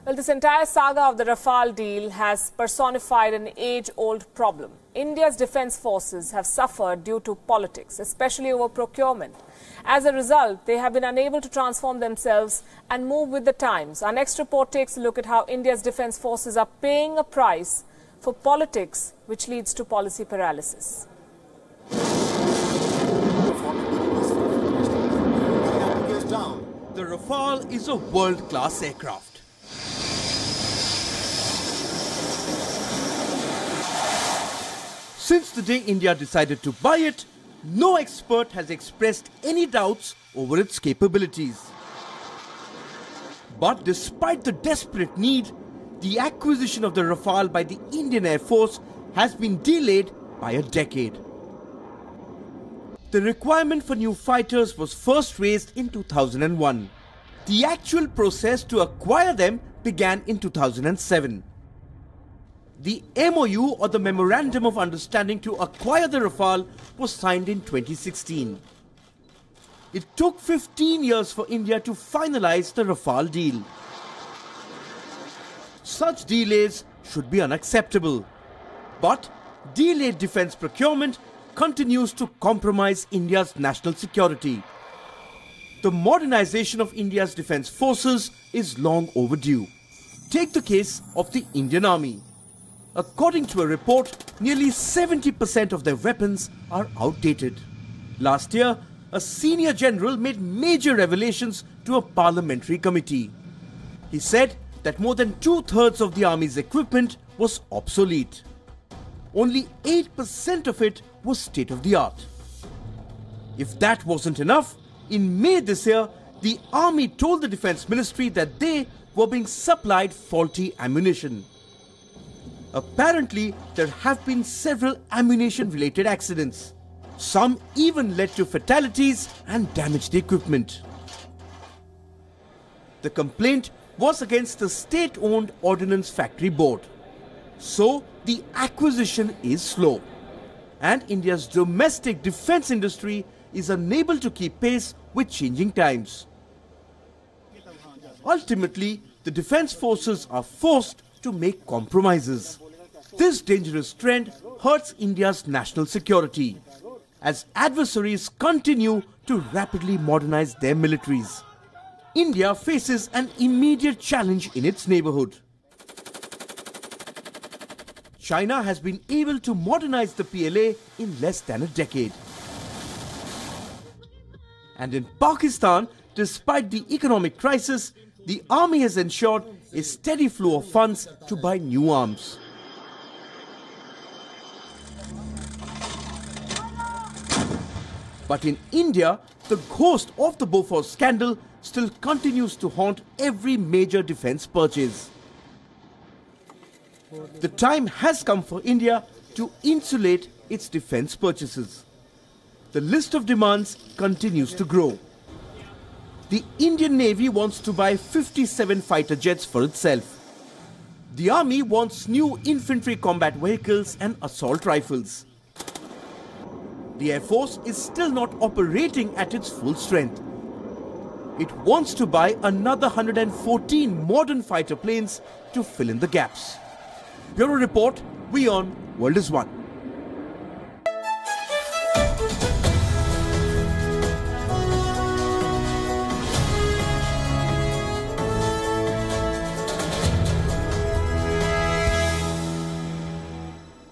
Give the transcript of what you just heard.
Well, this entire saga of the Rafale deal has personified an age-old problem. India's defence forces have suffered due to politics, especially over procurement. As a result, they have been unable to transform themselves and move with the times. Our next report takes a look at how India's defence forces are paying a price for politics, which leads to policy paralysis. The Rafale is a world-class aircraft. Since the day India decided to buy it, no expert has expressed any doubts over its capabilities. But despite the desperate need, the acquisition of the Rafale by the Indian Air Force has been delayed by a decade. The requirement for new fighters was first raised in 2001. The actual process to acquire them began in 2007. The MOU, or the Memorandum of Understanding to acquire the Rafale, was signed in 2016. It took 15 years for India to finalize the Rafale deal. Such delays should be unacceptable. But delayed defence procurement continues to compromise India's national security. The modernization of India's defence forces is long overdue. Take the case of the Indian Army. According to a report, nearly 70% of their weapons are outdated. Last year, a senior general made major revelations to a parliamentary committee. He said that more than 2/3 of the army's equipment was obsolete. Only 8% of it was state-of-the-art. If that wasn't enough, in May this year, the army told the Defence Ministry that they were being supplied faulty ammunition. Apparently, there have been several ammunition-related accidents. Some even led to fatalities and damaged equipment. The complaint was against the state-owned Ordnance Factory Board. So, the acquisition is slow. And India's domestic defence industry is unable to keep pace with changing times. Ultimately, the defence forces are forced to make compromises. This dangerous trend hurts India's national security, as adversaries continue to rapidly modernize their militaries. India faces an immediate challenge in its neighbourhood. China has been able to modernize the PLA in less than a decade. And in Pakistan, despite the economic crisis, the army has ensured a steady flow of funds to buy new arms. But in India, the ghost of the Bofors scandal still continues to haunt every major defence purchase. The time has come for India to insulate its defence purchases. The list of demands continues to grow. The Indian Navy wants to buy 57 fighter jets for itself. The Army wants new infantry combat vehicles and assault rifles. The Air Force is still not operating at its full strength. It wants to buy another 114 modern fighter planes to fill in the gaps. Bureau Report, Wion, World is One.